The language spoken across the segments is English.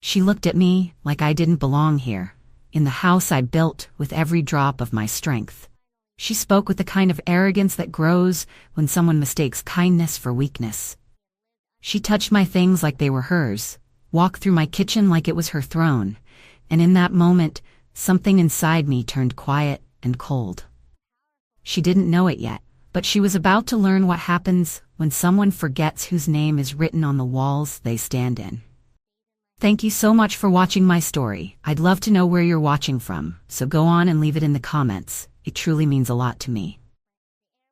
She looked at me like I didn't belong here, in the house I built with every drop of my strength. She spoke with the kind of arrogance that grows when someone mistakes kindness for weakness. She touched my things like they were hers, walked through my kitchen like it was her throne, and in that moment, something inside me turned quiet and cold. She didn't know it yet, but she was about to learn what happens when someone forgets whose name is written on the walls they stand in. Thank you so much for watching my story. I'd love to know where you're watching from, so go on and leave it in the comments. It truly means a lot to me.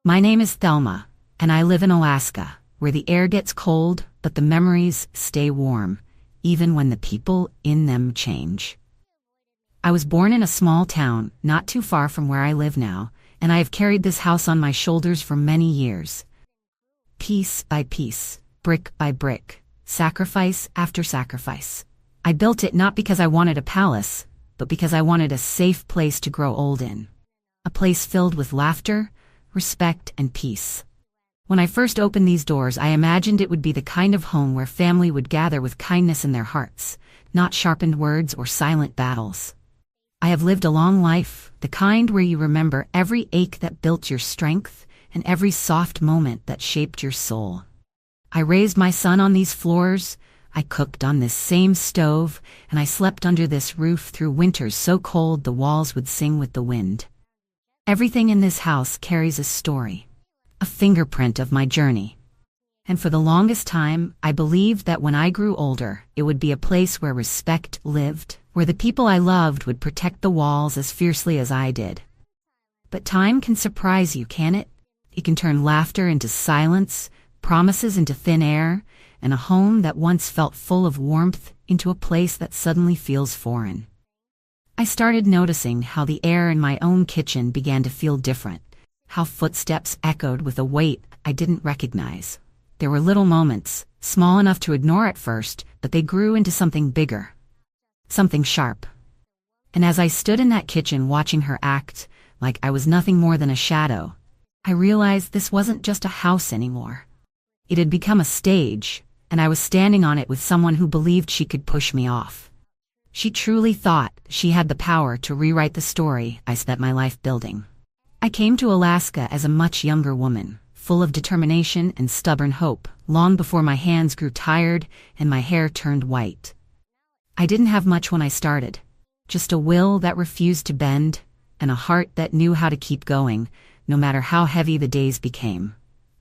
My name is Thelma, and I live in Alaska, where the air gets cold, but the memories stay warm, even when the people in them change. I was born in a small town, not too far from where I live now, and I have carried this house on my shoulders for many years. Piece by piece, brick by brick, sacrifice after sacrifice. I built it not because I wanted a palace, but because I wanted a safe place to grow old in. A place filled with laughter, respect, and peace. When I first opened these doors, I imagined it would be the kind of home where family would gather with kindness in their hearts, not sharpened words or silent battles. I have lived a long life, the kind where you remember every ache that built your strength and every soft moment that shaped your soul. I raised my son on these floors, I cooked on this same stove, and I slept under this roof through winters so cold the walls would sing with the wind. Everything in this house carries a story, a fingerprint of my journey. And for the longest time, I believed that when I grew older, it would be a place where respect lived, where the people I loved would protect the walls as fiercely as I did. But time can surprise you, can it? It can turn laughter into silence, promises into thin air, and a home that once felt full of warmth into a place that suddenly feels foreign. I started noticing how the air in my own kitchen began to feel different, how footsteps echoed with a weight I didn't recognize. There were little moments, small enough to ignore at first, but they grew into something bigger, something sharp. And as I stood in that kitchen watching her act, like I was nothing more than a shadow, I realized this wasn't just a house anymore. It had become a stage, and I was standing on it with someone who believed she could push me off. She truly thought she had the power to rewrite the story I spent my life building. I came to Alaska as a much younger woman, full of determination and stubborn hope, long before my hands grew tired and my hair turned white. I didn't have much when I started, just a will that refused to bend, and a heart that knew how to keep going, no matter how heavy the days became.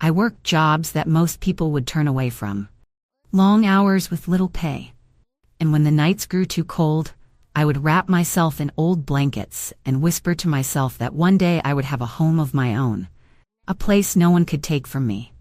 I worked jobs that most people would turn away from. Long hours with little pay. And when the nights grew too cold, I would wrap myself in old blankets and whisper to myself that one day I would have a home of my own, a place no one could take from me.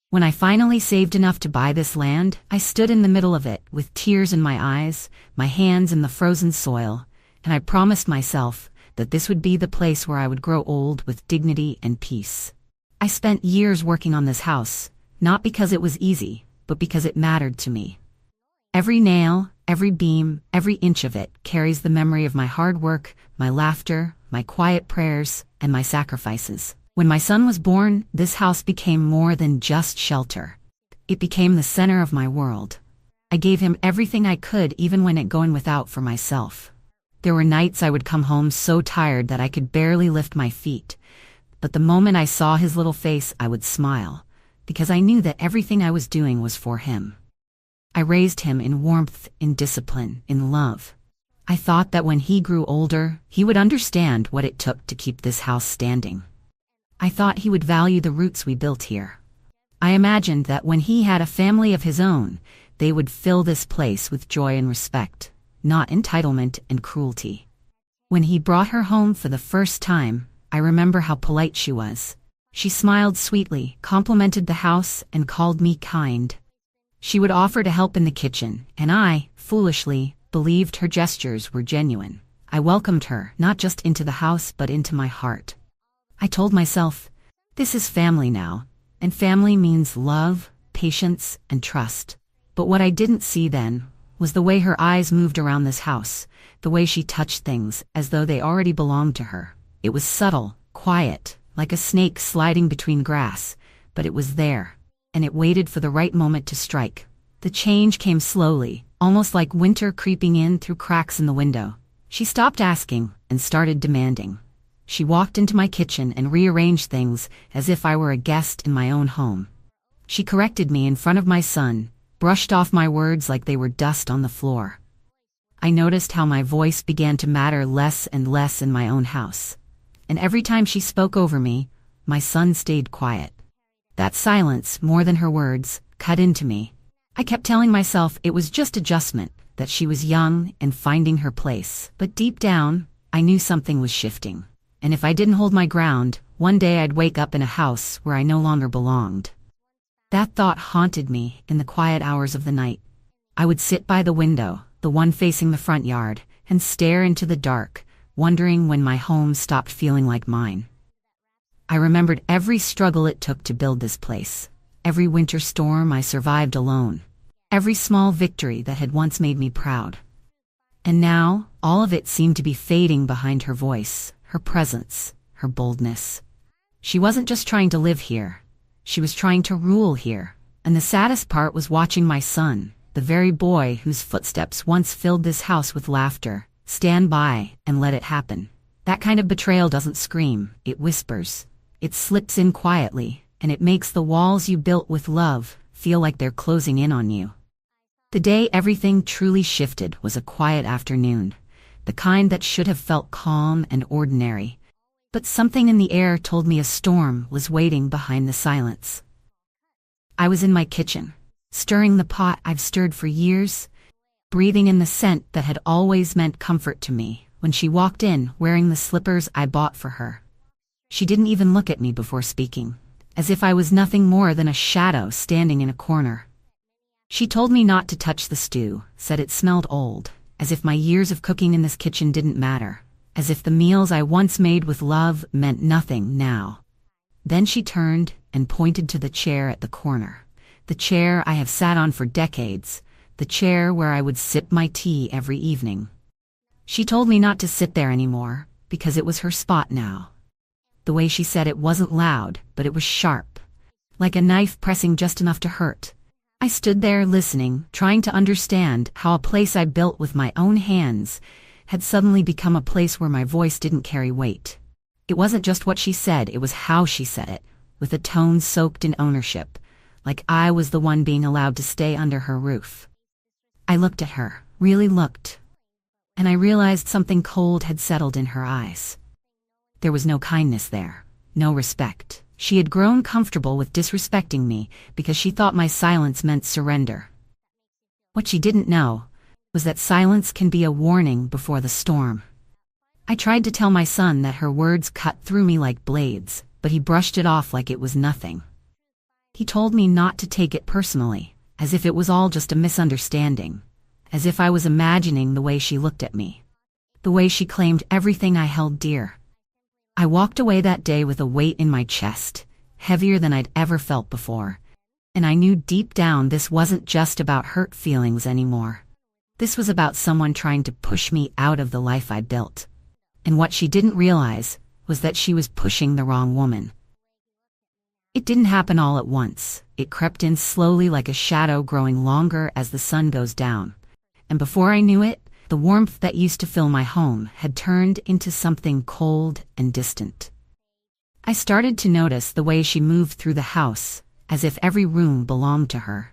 When I finally saved enough to buy this land, I stood in the middle of it with tears in my eyes, my hands in the frozen soil, and I promised myself that this would be the place where I would grow old with dignity and peace. I spent years working on this house, not because it was easy, but because it mattered to me. Every nail, every beam, every inch of it carries the memory of my hard work, my laughter, my quiet prayers, and my sacrifices. When my son was born, this house became more than just shelter. It became the center of my world. I gave him everything I could, even when it going without for myself. There were nights I would come home so tired that I could barely lift my feet. But the moment I saw his little face, I would smile, because I knew that everything I was doing was for him. I raised him in warmth, in discipline, in love. I thought that when he grew older, he would understand what it took to keep this house standing. I thought he would value the roots we built here. I imagined that when he had a family of his own, they would fill this place with joy and respect, not entitlement and cruelty. When he brought her home for the first time, I remember how polite she was. She smiled sweetly, complimented the house, and called me kind. She would offer to help in the kitchen, and I, foolishly, believed her gestures were genuine. I welcomed her, not just into the house but into my heart. I told myself, this is family now, and family means love, patience, and trust. But what I didn't see then was the way her eyes moved around this house, the way she touched things as though they already belonged to her. It was subtle, quiet, like a snake sliding between grass, but it was there, and it waited for the right moment to strike. The change came slowly, almost like winter creeping in through cracks in the window. She stopped asking and started demanding. She walked into my kitchen and rearranged things as if I were a guest in my own home. She corrected me in front of my son, brushed off my words like they were dust on the floor. I noticed how my voice began to matter less and less in my own house. And every time she spoke over me, my son stayed quiet. That silence, more than her words, cut into me. I kept telling myself it was just adjustment, that she was young and finding her place. But deep down, I knew something was shifting. And if I didn't hold my ground, one day I'd wake up in a house where I no longer belonged. That thought haunted me in the quiet hours of the night. I would sit by the window, the one facing the front yard, and stare into the dark, wondering when my home stopped feeling like mine. I remembered every struggle it took to build this place, every winter storm I survived alone, every small victory that had once made me proud. And now, all of it seemed to be fading behind her voice, her presence, her boldness. She wasn't just trying to live here. She was trying to rule here. And the saddest part was watching my son, the very boy whose footsteps once filled this house with laughter, stand by and let it happen. That kind of betrayal doesn't scream, it whispers. It slips in quietly, and it makes the walls you built with love feel like they're closing in on you. The day everything truly shifted was a quiet afternoon, the kind that should have felt calm and ordinary. But something in the air told me a storm was waiting behind the silence. I was in my kitchen, stirring the pot I've stirred for years, breathing in the scent that had always meant comfort to me, when she walked in wearing the slippers I bought for her. She didn't even look at me before speaking, as if I was nothing more than a shadow standing in a corner. She told me not to touch the stew, said it smelled old, as if my years of cooking in this kitchen didn't matter, as if the meals I once made with love meant nothing now. Then she turned and pointed to the chair at the corner, the chair I have sat on for decades, the chair where I would sip my tea every evening. She told me not to sit there anymore, because it was her spot now. The way she said it wasn't loud, but it was sharp, like a knife pressing just enough to hurt. I stood there listening, trying to understand how a place I built with my own hands had suddenly become a place where my voice didn't carry weight. It wasn't just what she said, it was how she said it, with a tone soaked in ownership, like I was the one being allowed to stay under her roof. I looked at her, really looked, and I realized something cold had settled in her eyes. There was no kindness there, no respect. She had grown comfortable with disrespecting me because she thought my silence meant surrender. What she didn't know was that silence can be a warning before the storm. I tried to tell my son that her words cut through me like blades, but he brushed it off like it was nothing. He told me not to take it personally, as if it was all just a misunderstanding, as if I was imagining the way she looked at me, the way she claimed everything I held dear. I walked away that day with a weight in my chest, heavier than I'd ever felt before, and I knew deep down this wasn't just about hurt feelings anymore. This was about someone trying to push me out of the life I built. And what she didn't realize was that she was pushing the wrong woman. It didn't happen all at once. It crept in slowly like a shadow growing longer as the sun goes down. And before I knew it, the warmth that used to fill my home had turned into something cold and distant. I started to notice the way she moved through the house, as if every room belonged to her.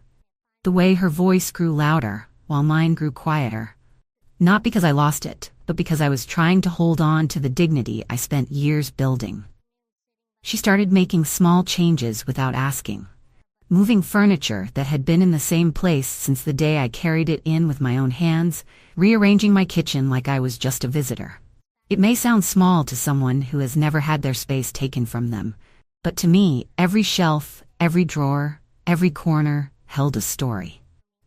The way her voice grew louder, while mine grew quieter. Not because I lost it, but because I was trying to hold on to the dignity I spent years building. She started making small changes without asking. Moving furniture that had been in the same place since the day I carried it in with my own hands, rearranging my kitchen like I was just a visitor. It may sound small to someone who has never had their space taken from them, but to me, every shelf, every drawer, every corner held a story.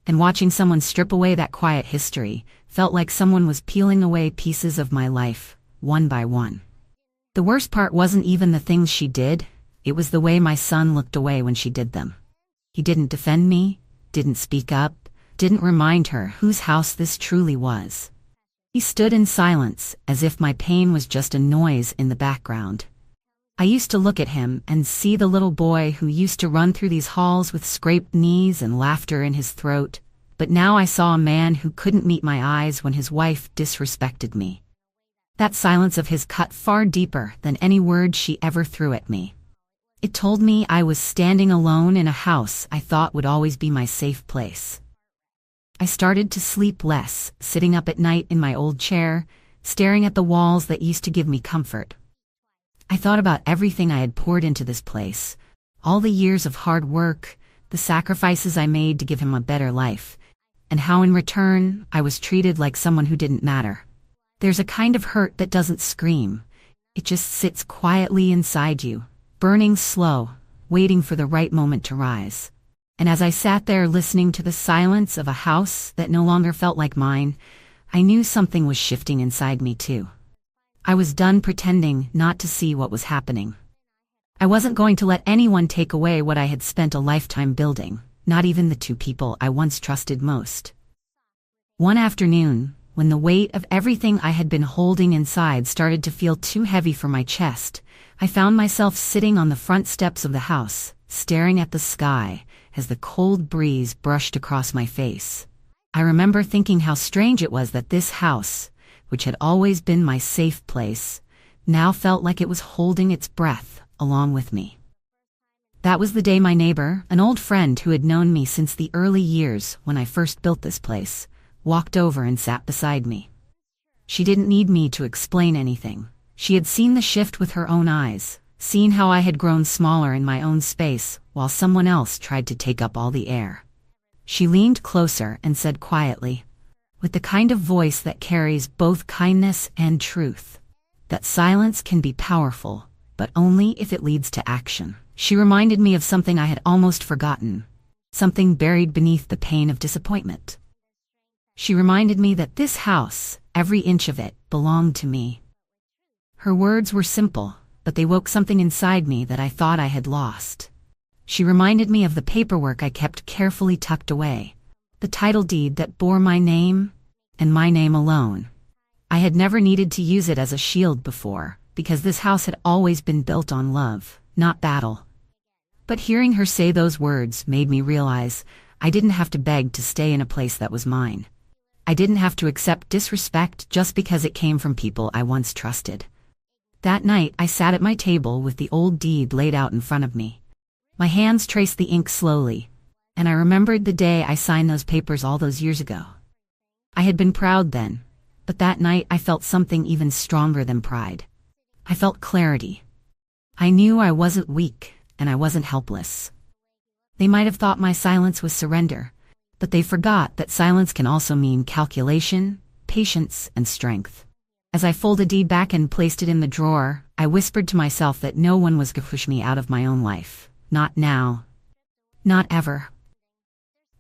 And watching someone strip away that quiet history felt like someone was peeling away pieces of my life, one by one. The worst part wasn't even the things she did, it was the way my son looked away when she did them. He didn't defend me, didn't speak up, didn't remind her whose house this truly was. He stood in silence, as if my pain was just a noise in the background. I used to look at him and see the little boy who used to run through these halls with scraped knees and laughter in his throat, but now I saw a man who couldn't meet my eyes when his wife disrespected me. That silence of his cut far deeper than any word she ever threw at me. It told me I was standing alone in a house I thought would always be my safe place. I started to sleep less, sitting up at night in my old chair, staring at the walls that used to give me comfort. I thought about everything I had poured into this place, all the years of hard work, the sacrifices I made to give him a better life, and how in return I was treated like someone who didn't matter. There's a kind of hurt that doesn't scream. It just sits quietly inside you, burning slow, waiting for the right moment to rise. And as I sat there listening to the silence of a house that no longer felt like mine, I knew something was shifting inside me too. I was done pretending not to see what was happening. I wasn't going to let anyone take away what I had spent a lifetime building, not even the two people I once trusted most. One afternoon, when the weight of everything I had been holding inside started to feel too heavy for my chest, I found myself sitting on the front steps of the house, staring at the sky as the cold breeze brushed across my face. I remember thinking how strange it was that this house, which had always been my safe place, now felt like it was holding its breath along with me. That was the day my neighbor, an old friend who had known me since the early years when I first built this place, walked over and sat beside me. She didn't need me to explain anything. She had seen the shift with her own eyes, seen how I had grown smaller in my own space while someone else tried to take up all the air. She leaned closer and said quietly, with the kind of voice that carries both kindness and truth, that silence can be powerful, but only if it leads to action. She reminded me of something I had almost forgotten, something buried beneath the pain of disappointment. She reminded me that this house, every inch of it, belonged to me. Her words were simple, but they woke something inside me that I thought I had lost. She reminded me of the paperwork I kept carefully tucked away, the title deed that bore my name, and my name alone. I had never needed to use it as a shield before, because this house had always been built on love, not battle. But hearing her say those words made me realize I didn't have to beg to stay in a place that was mine. I didn't have to accept disrespect just because it came from people I once trusted. That night I sat at my table with the old deed laid out in front of me. My hands traced the ink slowly, and I remembered the day I signed those papers all those years ago. I had been proud then, but that night I felt something even stronger than pride. I felt clarity. I knew I wasn't weak, and I wasn't helpless. They might have thought my silence was surrender, but they forgot that silence can also mean calculation, patience, and strength. As I folded the deed back and placed it in the drawer, I whispered to myself that no one was going to push me out of my own life. Not now. Not ever.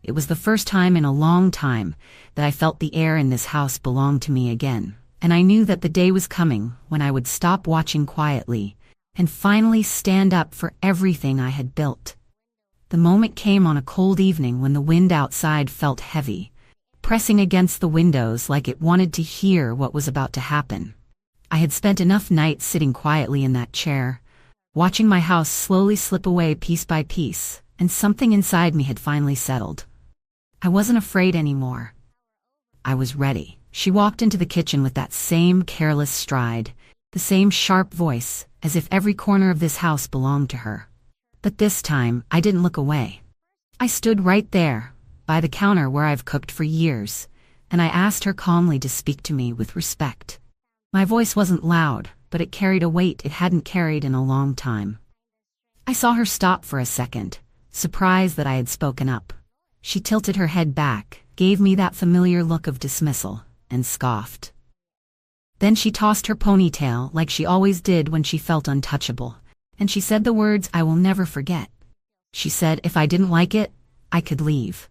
It was the first time in a long time that I felt the air in this house belonged to me again, and I knew that the day was coming when I would stop watching quietly and finally stand up for everything I had built. The moment came on a cold evening when the wind outside felt heavy, pressing against the windows like it wanted to hear what was about to happen. I had spent enough nights sitting quietly in that chair, watching my house slowly slip away piece by piece, and something inside me had finally settled. I wasn't afraid anymore. I was ready. She walked into the kitchen with that same careless stride, the same sharp voice, as if every corner of this house belonged to her. But this time, I didn't look away. I stood right there, by the counter where I've cooked for years, and I asked her calmly to speak to me with respect. My voice wasn't loud, but it carried a weight it hadn't carried in a long time. I saw her stop for a second, surprised that I had spoken up. She tilted her head back, gave me that familiar look of dismissal, and scoffed. Then she tossed her ponytail like she always did when she felt untouchable, and she said the words I will never forget. She said if I didn't like it, I could leave.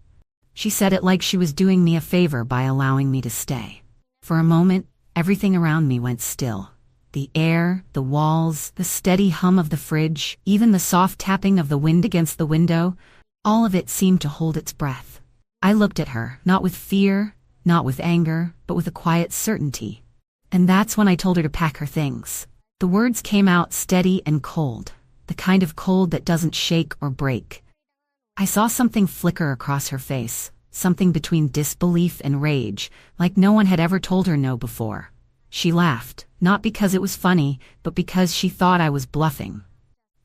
She said it like she was doing me a favor by allowing me to stay. For a moment, everything around me went still. The air, the walls, the steady hum of the fridge, even the soft tapping of the wind against the window, all of it seemed to hold its breath. I looked at her, not with fear, not with anger, but with a quiet certainty. And that's when I told her to pack her things. The words came out steady and cold, the kind of cold that doesn't shake or break. I saw something flicker across her face, something between disbelief and rage, like no one had ever told her no before. She laughed, not because it was funny, but because she thought I was bluffing.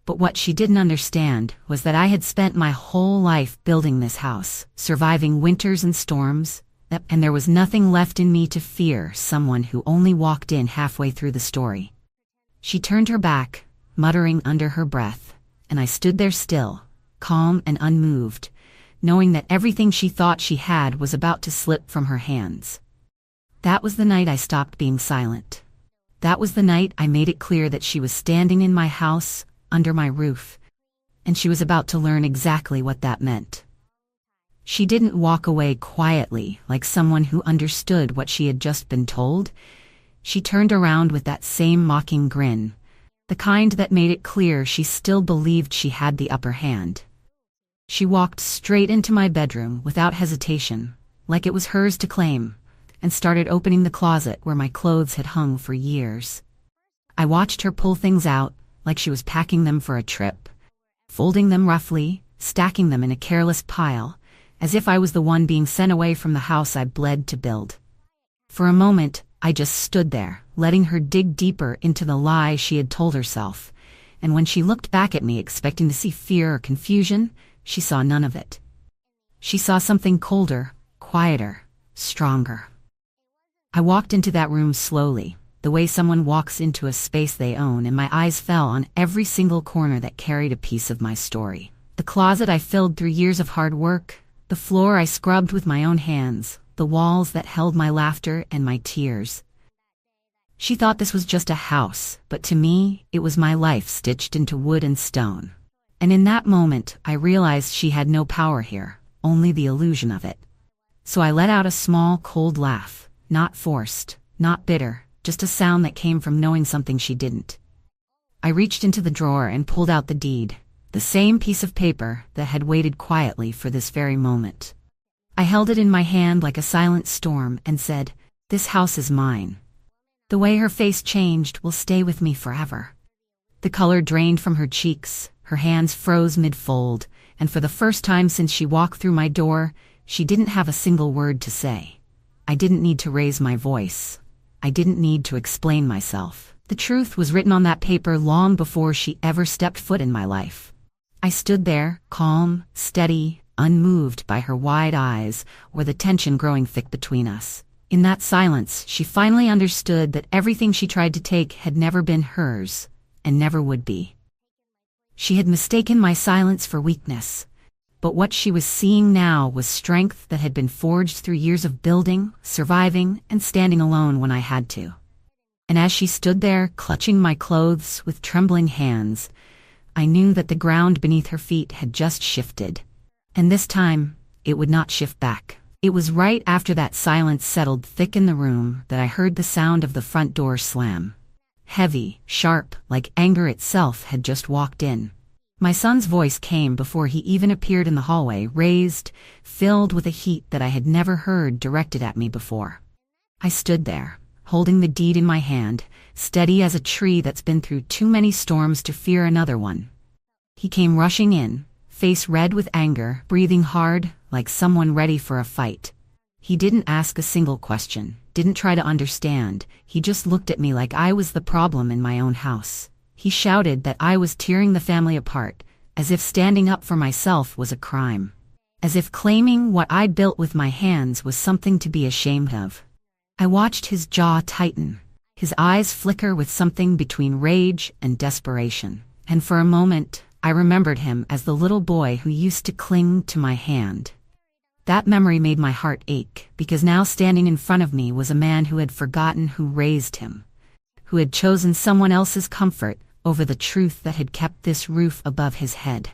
But what she didn't understand was that I had spent my whole life building this house, surviving winters and storms, and there was nothing left in me to fear someone who only walked in halfway through the story. She turned her back, muttering under her breath, and I stood there still, calm and unmoved, knowing that everything she thought she had was about to slip from her hands. That was the night I stopped being silent. That was the night I made it clear that she was standing in my house, under my roof, and she was about to learn exactly what that meant. She didn't walk away quietly like someone who understood what she had just been told. She turned around with that same mocking grin, the kind that made it clear she still believed she had the upper hand. She walked straight into my bedroom without hesitation, like it was hers to claim, and started opening the closet where my clothes had hung for years. I watched her pull things out, like she was packing them for a trip, folding them roughly, stacking them in a careless pile, as if I was the one being sent away from the house I bled to build. For a moment, I just stood there, letting her dig deeper into the lie she had told herself, and when she looked back at me expecting to see fear or confusion, she saw none of it. She saw something colder, quieter, stronger. I walked into that room slowly, the way someone walks into a space they own, and my eyes fell on every single corner that carried a piece of my story. The closet I filled through years of hard work, the floor I scrubbed with my own hands, the walls that held my laughter and my tears. She thought this was just a house, but to me, it was my life stitched into wood and stone. And in that moment, I realized she had no power here, only the illusion of it. So I let out a small, cold laugh, not forced, not bitter, just a sound that came from knowing something she didn't. I reached into the drawer and pulled out the deed, the same piece of paper that had waited quietly for this very moment. I held it in my hand like a silent storm and said, "This house is mine." The way her face changed will stay with me forever. The color drained from her cheeks, her hands froze mid-fold, and for the first time since she walked through my door, she didn't have a single word to say. I didn't need to raise my voice. I didn't need to explain myself. The truth was written on that paper long before she ever stepped foot in my life. I stood there, calm, steady, unmoved by her wide eyes or the tension growing thick between us. In that silence, she finally understood that everything she tried to take had never been hers, and never would be. She had mistaken my silence for weakness, but what she was seeing now was strength that had been forged through years of building, surviving, and standing alone when I had to. And as she stood there, clutching my clothes with trembling hands, I knew that the ground beneath her feet had just shifted. And this time, it would not shift back. It was right after that silence settled thick in the room that I heard the sound of the front door slam. Heavy, sharp, like anger itself had just walked in. My son's voice came before he even appeared in the hallway, raised, filled with a heat that I had never heard directed at me before. I stood there, holding the deed in my hand, steady as a tree that's been through too many storms to fear another one. He came rushing in, face red with anger, breathing hard, like someone ready for a fight. He didn't ask a single question, didn't try to understand, he just looked at me like I was the problem in my own house. He shouted that I was tearing the family apart, as if standing up for myself was a crime. As if claiming what I'd built with my hands was something to be ashamed of. I watched his jaw tighten, his eyes flicker with something between rage and desperation. And for a moment, I remembered him as the little boy who used to cling to my hand. That memory made my heart ache, because now standing in front of me was a man who had forgotten who raised him, who had chosen someone else's comfort over the truth that had kept this roof above his head.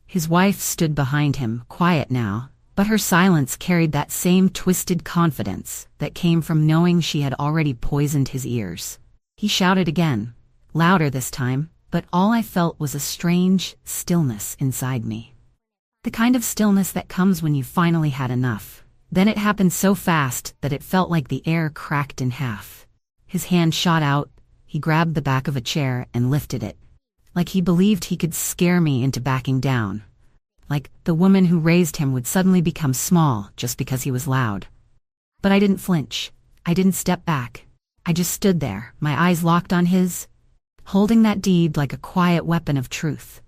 His wife stood behind him, quiet now, but her silence carried that same twisted confidence that came from knowing she had already poisoned his ears. He shouted again, louder this time, but all I felt was a strange stillness inside me. The kind of stillness that comes when you finally had enough. Then it happened so fast that it felt like the air cracked in half. His hand shot out, He grabbed the back of a chair and lifted it, like he believed he could scare me into backing down. Like the woman who raised him would suddenly become small just because he was loud. But I didn't flinch. I didn't step back. I just stood there, my eyes locked on his, holding that deed like a quiet weapon of truth.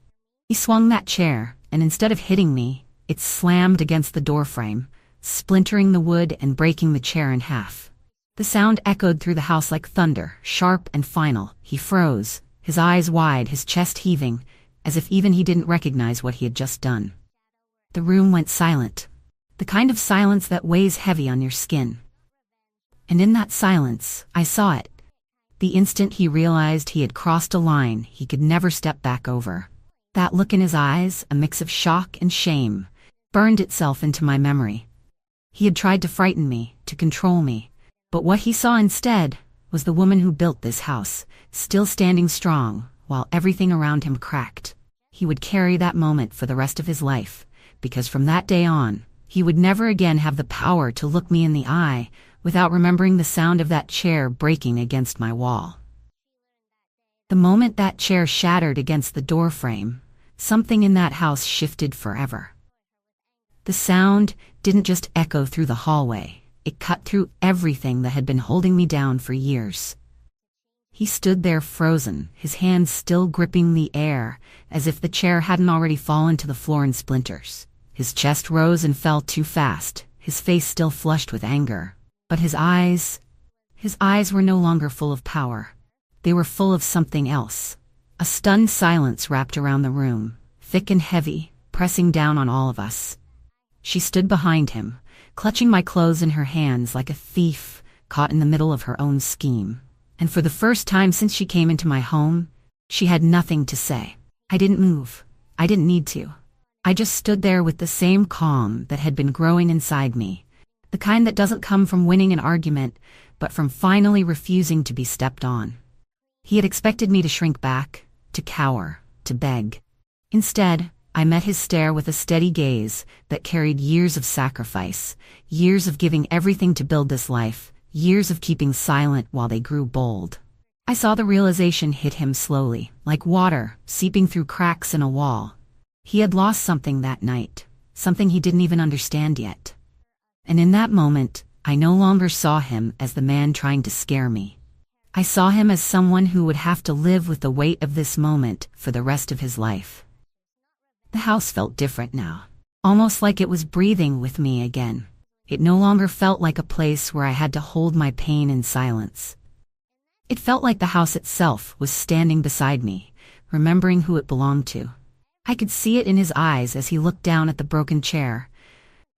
He swung that chair, and instead of hitting me, it slammed against the doorframe, splintering the wood and breaking the chair in half. The sound echoed through the house like thunder, sharp and final. He froze, his eyes wide, his chest heaving, as if even he didn't recognize what he had just done. The room went silent, the kind of silence that weighs heavy on your skin. And in that silence, I saw it. The instant he realized he had crossed a line he could never step back over. That look in his eyes, a mix of shock and shame, burned itself into my memory. He had tried to frighten me, to control me, but what he saw instead was the woman who built this house, still standing strong, while everything around him cracked. He would carry that moment for the rest of his life, because from that day on, he would never again have the power to look me in the eye without remembering the sound of that chair breaking against my wall. The moment that chair shattered against the doorframe, something in that house shifted forever. The sound didn't just echo through the hallway, it cut through everything that had been holding me down for years. He stood there frozen, his hands still gripping the air, as if the chair hadn't already fallen to the floor in splinters. His chest rose and fell too fast, his face still flushed with anger. But his eyes were no longer full of power. They were full of something else. A stunned silence wrapped around the room, thick and heavy, pressing down on all of us. She stood behind him, clutching my clothes in her hands like a thief caught in the middle of her own scheme. And for the first time since she came into my home, she had nothing to say. I didn't move. I didn't need to. I just stood there with the same calm that had been growing inside me, the kind that doesn't come from winning an argument, but from finally refusing to be stepped on. He had expected me to shrink back, to cower, to beg. Instead, I met his stare with a steady gaze that carried years of sacrifice, years of giving everything to build this life, years of keeping silent while they grew bold. I saw the realization hit him slowly, like water seeping through cracks in a wall. He had lost something that night, something he didn't even understand yet. And in that moment, I no longer saw him as the man trying to scare me. I saw him as someone who would have to live with the weight of this moment for the rest of his life. The house felt different now, almost like it was breathing with me again. It no longer felt like a place where I had to hold my pain in silence. It felt like the house itself was standing beside me, remembering who it belonged to. I could see it in his eyes as he looked down at the broken chair,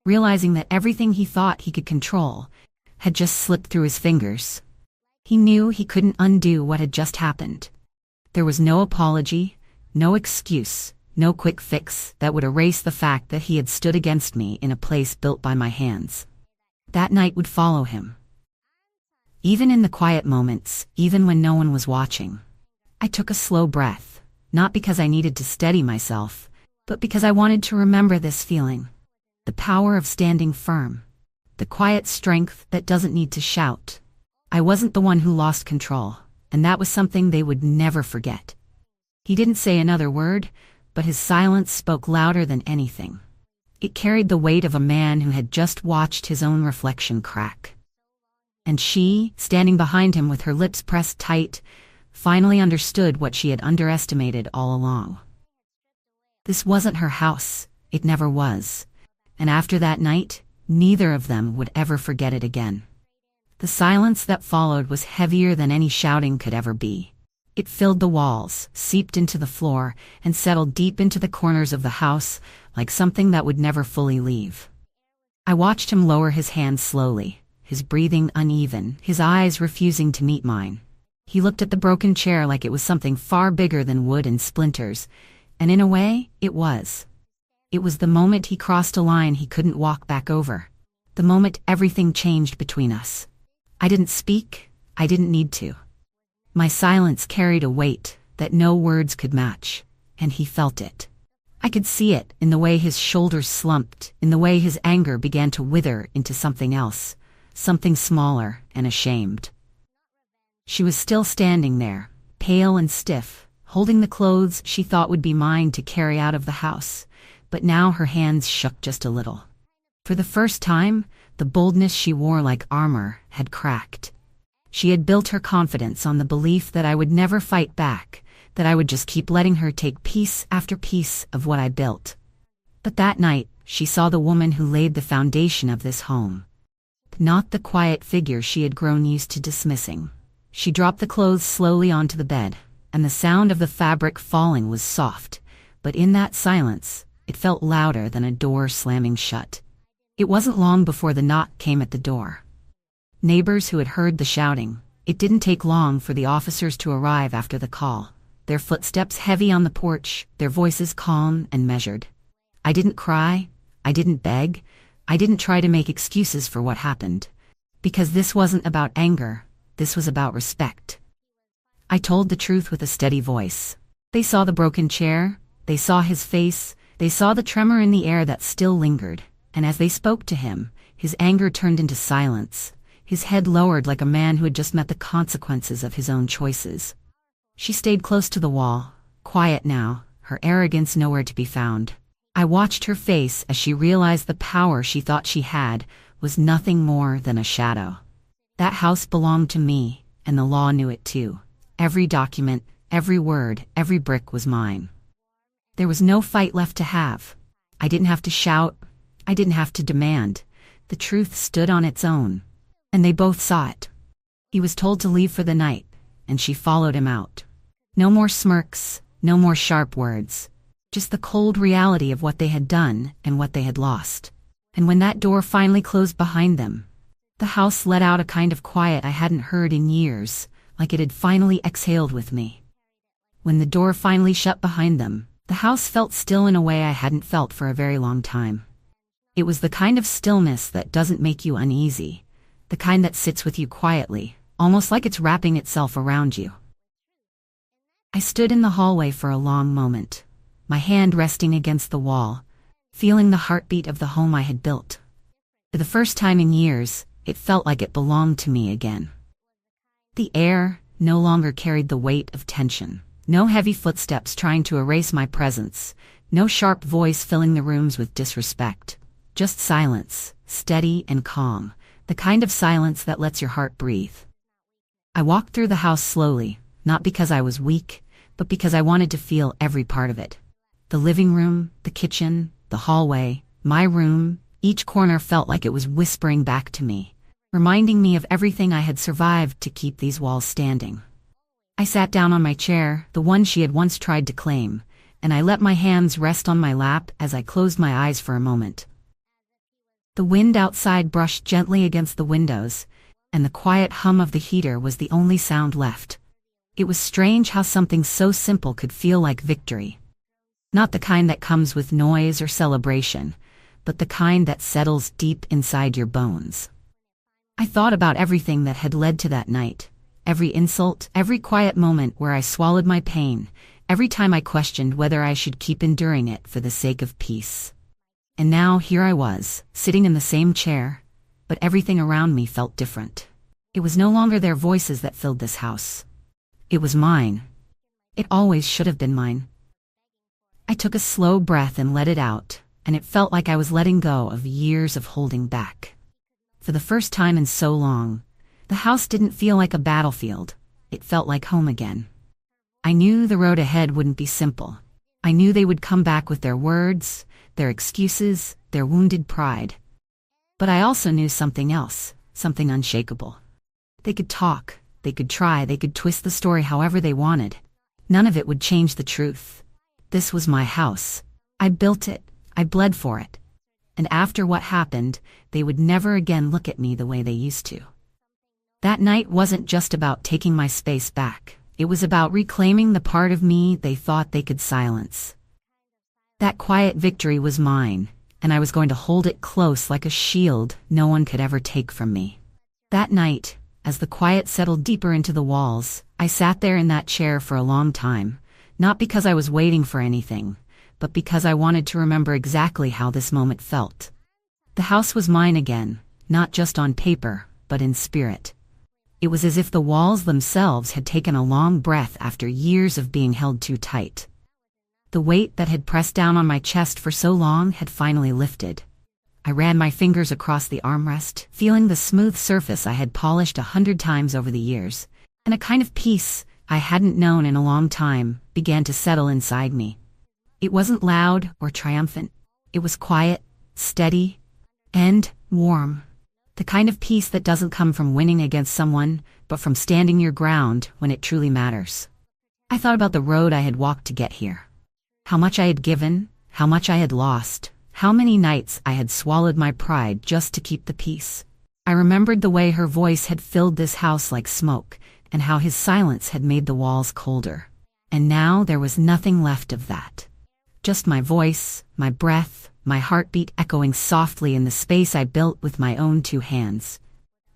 realizing that everything he thought he could control had just slipped through his fingers. He knew he couldn't undo what had just happened. There was no apology, no excuse, no quick fix that would erase the fact that he had stood against me in a place built by my hands. That night would follow him. Even in the quiet moments, even when no one was watching. I took a slow breath. Not because I needed to steady myself, but because I wanted to remember this feeling. The power of standing firm. The quiet strength that doesn't need to shout. I wasn't the one who lost control, and that was something they would never forget. He didn't say another word, but his silence spoke louder than anything. It carried the weight of a man who had just watched his own reflection crack. And she, standing behind him with her lips pressed tight, finally understood what she had underestimated all along. This wasn't her house, it never was. And after that night, neither of them would ever forget it again. The silence that followed was heavier than any shouting could ever be. It filled the walls, seeped into the floor, and settled deep into the corners of the house like something that would never fully leave. I watched him lower his hands slowly, his breathing uneven, his eyes refusing to meet mine. He looked at the broken chair like it was something far bigger than wood and splinters, and in a way, it was. It was the moment he crossed a line he couldn't walk back over. The moment everything changed between us. I didn't speak, I didn't need to. My silence carried a weight that no words could match, and he felt it. I could see it in the way his shoulders slumped, in the way his anger began to wither into something else, something smaller and ashamed. She was still standing there, pale and stiff, holding the clothes she thought would be mine to carry out of the house, but now her hands shook just a little. For the first time, the boldness she wore like armor had cracked. She had built her confidence on the belief that I would never fight back, that I would just keep letting her take piece after piece of what I built. But that night, she saw the woman who laid the foundation of this home. Not the quiet figure she had grown used to dismissing. She dropped the clothes slowly onto the bed, and the sound of the fabric falling was soft, but in that silence, it felt louder than a door slamming shut. It wasn't long before the knock came at the door. Neighbors who had heard the shouting. It didn't take long for the officers to arrive after the call, their footsteps heavy on the porch, their voices calm and measured. I didn't cry, I didn't beg, I didn't try to make excuses for what happened. Because this wasn't about anger, this was about respect. I told the truth with a steady voice. They saw the broken chair, they saw his face, they saw the tremor in the air that still lingered, and as they spoke to him, his anger turned into silence, his head lowered like a man who had just met the consequences of his own choices. She stayed close to the wall, quiet now, her arrogance nowhere to be found. I watched her face as she realized the power she thought she had was nothing more than a shadow. That house belonged to me, and the law knew it too. Every document, every word, every brick was mine. There was no fight left to have. I didn't have to shout. I didn't have to demand. The truth stood on its own. And they both saw it. He was told to leave for the night, and she followed him out. No more smirks, no more sharp words. Just the cold reality of what they had done and what they had lost. And when that door finally closed behind them, the house let out a kind of quiet I hadn't heard in years, like it had finally exhaled with me. When the door finally shut behind them, the house felt still in a way I hadn't felt for a very long time. It was the kind of stillness that doesn't make you uneasy, the kind that sits with you quietly, almost like it's wrapping itself around you. I stood in the hallway for a long moment, my hand resting against the wall, feeling the heartbeat of the home I had built. For the first time in years, it felt like it belonged to me again. The air no longer carried the weight of tension. No heavy footsteps trying to erase my presence. No sharp voice filling the rooms with disrespect. Just silence, steady and calm, the kind of silence that lets your heart breathe. I walked through the house slowly, not because I was weak, but because I wanted to feel every part of it. The living room, the kitchen, the hallway, my room, each corner felt like it was whispering back to me, reminding me of everything I had survived to keep these walls standing. I sat down on my chair, the one she had once tried to claim, and I let my hands rest on my lap as I closed my eyes for a moment. The wind outside brushed gently against the windows, and the quiet hum of the heater was the only sound left. It was strange how something so simple could feel like victory. Not the kind that comes with noise or celebration, but the kind that settles deep inside your bones. I thought about everything that had led to that night. Every insult, every quiet moment where I swallowed my pain, every time I questioned whether I should keep enduring it for the sake of peace. And now here I was, sitting in the same chair, but everything around me felt different. It was no longer their voices that filled this house. It was mine. It always should have been mine. I took a slow breath and let it out, and it felt like I was letting go of years of holding back. For the first time in so long, the house didn't feel like a battlefield. It felt like home again. I knew the road ahead wouldn't be simple. I knew they would come back with their words, their excuses, their wounded pride. But I also knew something else, something unshakable. They could talk, they could try, they could twist the story however they wanted. None of it would change the truth. This was my house. I built it. I bled for it. And after what happened, they would never again look at me the way they used to. That night wasn't just about taking my space back. It was about reclaiming the part of me they thought they could silence. That quiet victory was mine, and I was going to hold it close like a shield no one could ever take from me. That night, as the quiet settled deeper into the walls, I sat there in that chair for a long time, not because I was waiting for anything, but because I wanted to remember exactly how this moment felt. The house was mine again, not just on paper, but in spirit. It was as if the walls themselves had taken a long breath after years of being held too tight. The weight that had pressed down on my chest for so long had finally lifted. I ran my fingers across the armrest, feeling the smooth surface I had polished 100 times over the years, and a kind of peace I hadn't known in a long time began to settle inside me. It wasn't loud or triumphant. It was quiet, steady, and warm. The kind of peace that doesn't come from winning against someone, but from standing your ground when it truly matters. I thought about the road I had walked to get here. How much I had given, how much I had lost, how many nights I had swallowed my pride just to keep the peace. I remembered the way her voice had filled this house like smoke, and how his silence had made the walls colder. And now there was nothing left of that. Just my voice, my breath, my heartbeat echoing softly in the space I built with my own 2 hands.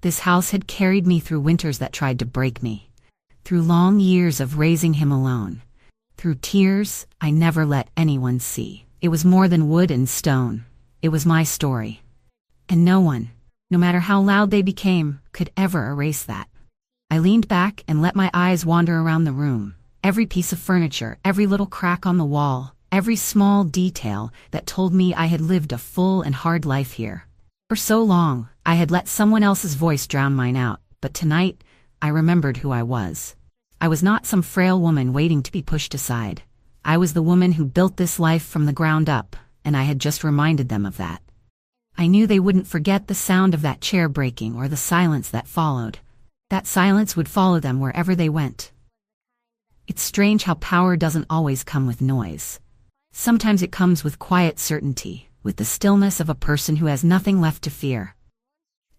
This house had carried me through winters that tried to break me, through long years of raising him alone, through tears I never let anyone see. It was more than wood and stone. It was my story. And no one, no matter how loud they became, could ever erase that. I leaned back and let my eyes wander around the room. Every piece of furniture, every little crack on the wall, every small detail that told me I had lived a full and hard life here. For so long, I had let someone else's voice drown mine out, but tonight, I remembered who I was. I was not some frail woman waiting to be pushed aside. I was the woman who built this life from the ground up, and I had just reminded them of that. I knew they wouldn't forget the sound of that chair breaking or the silence that followed. That silence would follow them wherever they went. It's strange how power doesn't always come with noise. Sometimes it comes with quiet certainty, with the stillness of a person who has nothing left to fear.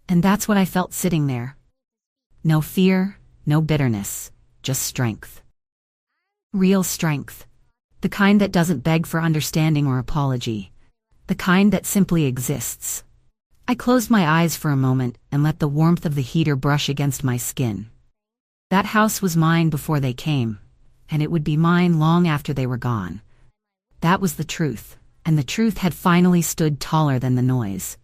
And that's what I felt sitting there. No fear, no bitterness, just strength. Real strength. The kind that doesn't beg for understanding or apology. The kind that simply exists. I closed my eyes for a moment and let the warmth of the heater brush against my skin. That house was mine before they came, and it would be mine long after they were gone. That was the truth, and the truth had finally stood taller than the noise.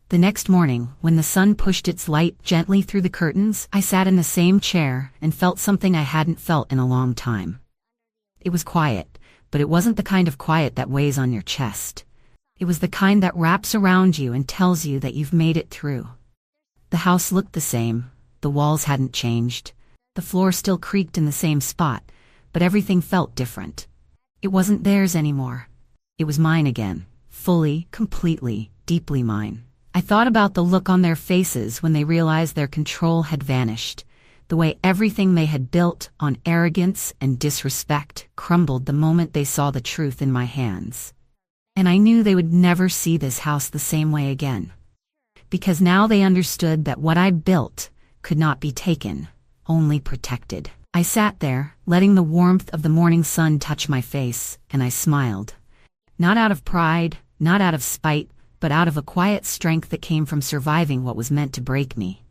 The next morning, when the sun pushed its light gently through the curtains, I sat in the same chair and felt something I hadn't felt in a long time. It was quiet, but it wasn't the kind of quiet that weighs on your chest. It was the kind that wraps around you and tells you that you've made it through. The house looked the same, the walls hadn't changed, the floor still creaked in the same spot, but everything felt different. It wasn't theirs anymore. It was mine again, fully, completely, deeply mine. I thought about the look on their faces when they realized their control had vanished, the way everything they had built on arrogance and disrespect crumbled the moment they saw the truth in my hands. And I knew they would never see this house the same way again. Because now they understood that what I built could not be taken, only protected. I sat there, letting the warmth of the morning sun touch my face, and I smiled. Not out of pride, not out of spite, but out of a quiet strength that came from surviving what was meant to break me.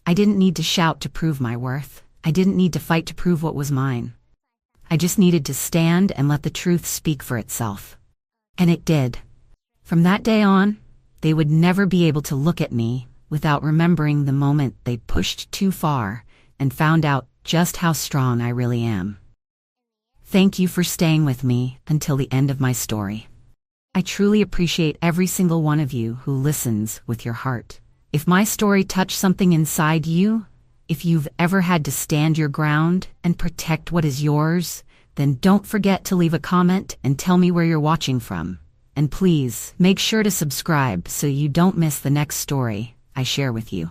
I didn't need to shout to prove my worth. I didn't need to fight to prove what was mine. I just needed to stand and let the truth speak for itself. And it did. From that day on, they would never be able to look at me without remembering the moment they pushed too far and found out just how strong I really am. Thank you for staying with me until the end of my story. I truly appreciate every single one of you who listens with your heart. If my story touched something inside you, if you've ever had to stand your ground and protect what is yours, then don't forget to leave a comment and tell me where you're watching from. And please, make sure to subscribe so you don't miss the next story I share with you.